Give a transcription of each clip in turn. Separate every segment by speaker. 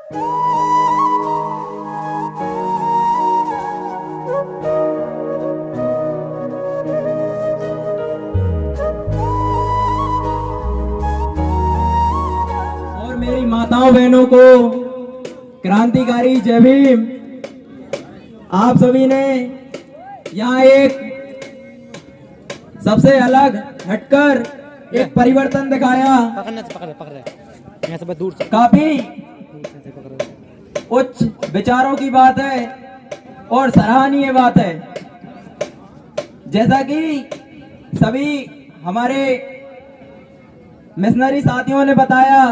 Speaker 1: और मेरी माताओं बहनों को क्रांतिकारी जय भीम। आप सभी ने यहाँ एक सबसे अलग हटकर एक परिवर्तन दिखाया।
Speaker 2: यहाँ से दूर से
Speaker 1: काफी उच्च विचारों की बात है और सराहनीय बात है। जैसा कि सभी हमारे मिशनरी साथियों ने बताया,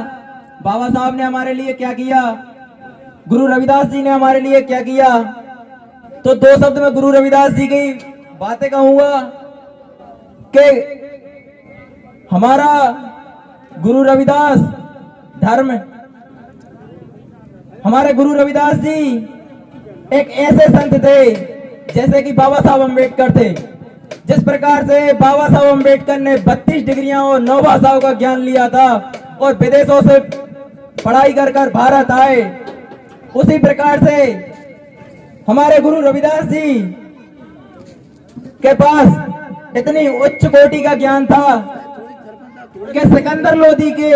Speaker 1: बाबा साहब ने हमारे लिए क्या किया, गुरु रविदास जी ने हमारे लिए क्या किया, तो दो शब्द में गुरु रविदास जी की बातें कहूंगा कि हमारा गुरु रविदास धर्म, हमारे गुरु रविदास जी एक ऐसे संत थे जैसे कि बाबा साहब अम्बेडकर थे। जिस प्रकार से बाबा साहब अम्बेडकर ने 32 डिग्रियां और 9 भाषाओं का ज्ञान लिया था और विदेशों से पढ़ाई कर भारत आए, उसी प्रकार से हमारे गुरु रविदास जी के पास इतनी उच्च कोटि का ज्ञान था कि सिकंदर लोधी के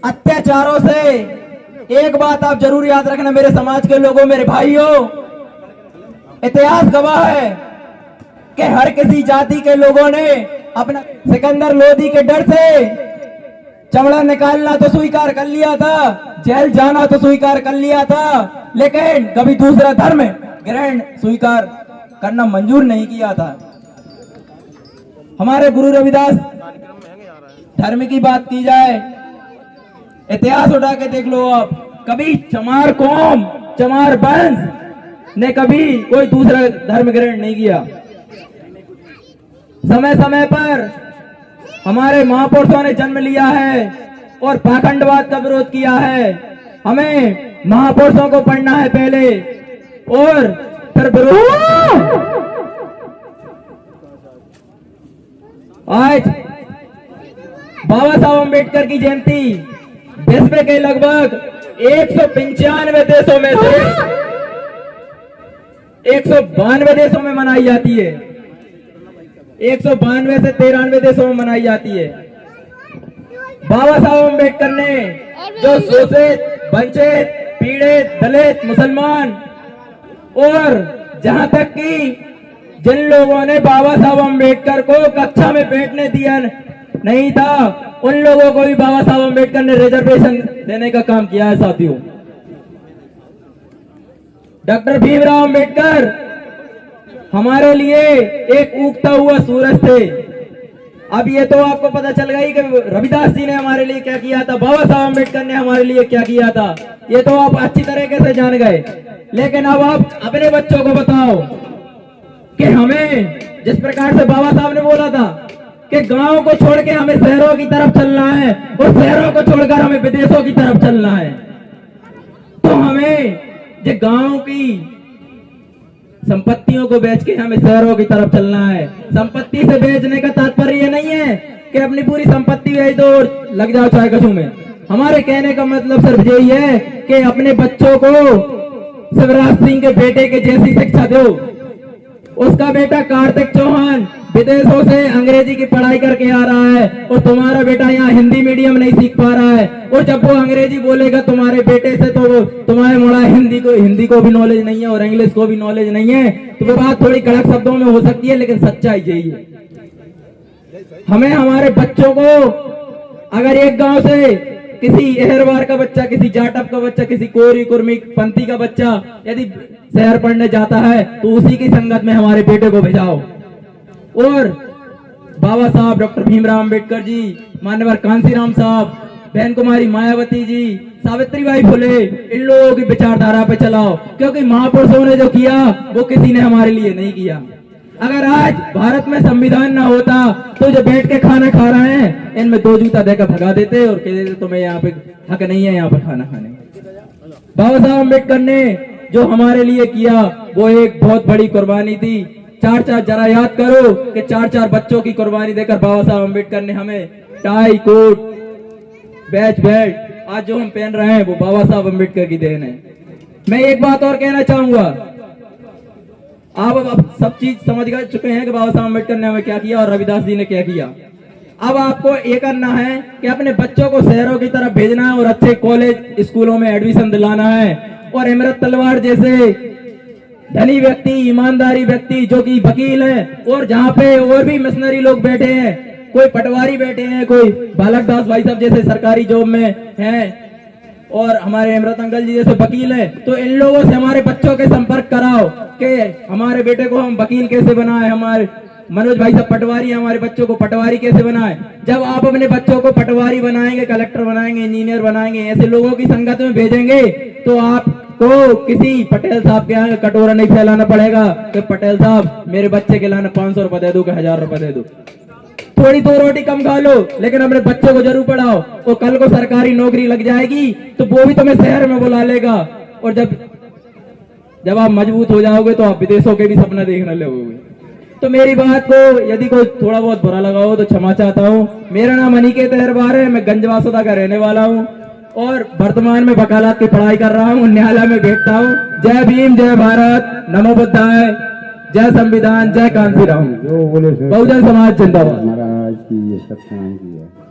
Speaker 1: अत्याचारों से, एक बात आप जरूर याद रखना मेरे समाज के लोगों, मेरे भाइयों, इतिहास गवाह है कि हर किसी जाति के लोगों ने अपना सिकंदर लोधी के डर से चमड़ा निकालना तो स्वीकार कर लिया था, जेल जाना तो स्वीकार कर लिया था, लेकिन कभी दूसरा धर्म ग्रहण स्वीकार करना मंजूर नहीं किया था। हमारे गुरु रविदास धर्म की बात की जाए, इतिहास उठा के देख लो आप, कभी चमार कौम, चमार वंश ने कभी कोई दूसरा धर्म ग्रहण नहीं किया। समय समय पर हमारे महापुरुषों ने जन्म लिया है और पाखंडवाद का विरोध किया है। हमें महापुरुषों को पढ़ना है पहले और फिर विरोध। आज बाबा साहब अम्बेडकर की जयंती विश्व के लगभग 195 देशों में से 192 देशों में मनाई जाती है। 192 से 93 देशों में मनाई जाती है। बाबा साहब अम्बेडकर ने जो शोषित, वंचित, पीड़ित, दलित, मुसलमान और जहां तक कि जिन लोगों ने बाबा साहब अम्बेडकर को कक्षा में बैठने दिया नहीं था, उन लोगों को भी बाबा साहब अम्बेडकर ने रिजर्वेशन देने का काम किया है। साथियों, डॉक्टर भीमराव अम्बेडकर हमारे लिए एक उगता हुआ सूरज थे। अब ये तो आपको पता चल गई कि रविदास जी ने हमारे लिए क्या किया था, बाबा साहब अम्बेडकर ने हमारे लिए क्या किया था, ये तो आप अच्छी तरीके से जान गए। लेकिन अब आप अपने बच्चों को बताओ कि हमें, जिस प्रकार से बाबा साहब ने बोला था कि गांव को छोड़ के हमें शहरों की तरफ चलना है और शहरों को छोड़कर हमें विदेशों की तरफ चलना है, तो हमें जो गांव की संपत्तियों को बेच के हमें शहरों की तरफ चलना है। संपत्ति से बेचने का तात्पर्य ये नहीं है कि अपनी पूरी संपत्ति बेच दो और लग जाओ चाय कछू में। हमारे कहने का मतलब सिर्फ यही है कि अपने बच्चों को शिवराज सिंह के बेटे के जैसी शिक्षा दो। उसका बेटा कार्तिक चौहान विदेशों से अंग्रेजी की पढ़ाई करके आ रहा है और तुम्हारा बेटा यहाँ हिंदी मीडियम नहीं सीख पा रहा है, और जब वो अंग्रेजी बोलेगा तुम्हारे बेटे से, तो वो तुम्हारे मुड़ा हिंदी को भी नॉलेज नहीं है और इंग्लिश को भी नॉलेज नहीं है। तो वो बात थोड़ी कड़क शब्दों में हो सकती है, लेकिन सच्चाई यही है। हमें हमारे बच्चों को, अगर एक गांव से किसी अहरवार का बच्चा, किसी जाटव का बच्चा, किसी कोरी कुर्मी पंथी का बच्चा यदि शहर पढ़ने जाता है, तो उसी की संगत में हमारे बेटे को भेजाओ। और बाबा साहब डॉक्टर भीमराव अम्बेडकर जी, मान्यवर कांसीराम साहब, बहन कुमारी मायावती जी, सावित्रीबाई फुले, इन लोगों की विचारधारा पे चलाओ, क्योंकि महापुरुषों ने जो किया वो किसी ने हमारे लिए नहीं किया। अगर आज भारत में संविधान ना होता तो जो बैठ के खाना खा रहे हैं, इनमें 2 जूता देकर भगा देते और कह देते तुम्हें यहाँ पे हक नहीं है यहाँ पे खाना खाने। बाबा साहब अम्बेडकर ने जो हमारे लिए किया वो एक बहुत बड़ी कुर्बानी थी। 4 जरा याद करो कि 4 बच्चों की कुर्बानी देकर बाबा साहब अम्बेडकर ने हमें टाई, कोट, बैच, बेल्ट आज जो हम पहन रहे हैं वो बाबा साहब अम्बेडकर की देन है। मैं एक बात और कहना चाहूंगा, आप अब सब चीज समझ गए चुके हैं कि बाबा साहब अम्बेडकर ने हमें क्या किया और रविदास जी ने क्या किया। अब आपको ये करना है कि अपने बच्चों को शहरों की तरफ भेजना है और अच्छे कॉलेज स्कूलों में एडमिशन दिलाना है। और इमरत तलवार जैसे धनी व्यक्ति, ईमानदारी व्यक्ति जो कि वकील है, और जहाँ पे और भी मिशनरी लोग बैठे हैं, कोई पटवारी बैठे हैं, कोई बालक दास भाई साहब जैसे सरकारी जॉब में हैं, और हमारे इमरत अंकल जी जैसे वकील है, तो इन लोगों से हमारे बच्चों के संपर्क कराओ कि हमारे बेटे को हम वकील कैसे बनाए, हमारे मनोज भाई साहब पटवारी, हमारे बच्चों को पटवारी कैसे बनाए। जब आप अपने बच्चों को पटवारी बनाएंगे, कलेक्टर बनाएंगे, इंजीनियर बनाएंगे, ऐसे लोगों की संगत में भेजेंगे, तो आपको किसी पटेल साहब के यहाँ कटोरा नहीं फैलाना पड़ेगा कि पटेल साहब मेरे बच्चे के लाने 500 रुपए दे दो कि 1000 रुपए दे दो। थोड़ी दो रोटी कम खा लो, लेकिन अपने बच्चों को जरूर पढ़ाओ। और कल को सरकारी नौकरी लग जाएगी तो वो भी तुम्हें शहर में बुला लेगा। और जब आप मजबूत हो जाओगे तो आप विदेशों के भी सपना देखने लगोगे। तो मेरी बात को यदि कोई थोड़ा बहुत बुरा लगा हो तो क्षमा चाहता हूँ। मेरा नाम अनिकेत अहरबार है, मैं गंजवासुदा का रहने वाला हूँ और वर्तमान में वकालत की पढ़ाई कर रहा हूँ, न्यायालय में बैठता हूँ। जय भीम, जय भारत, नमो बुद्धाय, जय संविधान, जय कांसी राम, बहुजन समाज जिंदाबाद।
Speaker 3: महाराज की ये सब काम किया।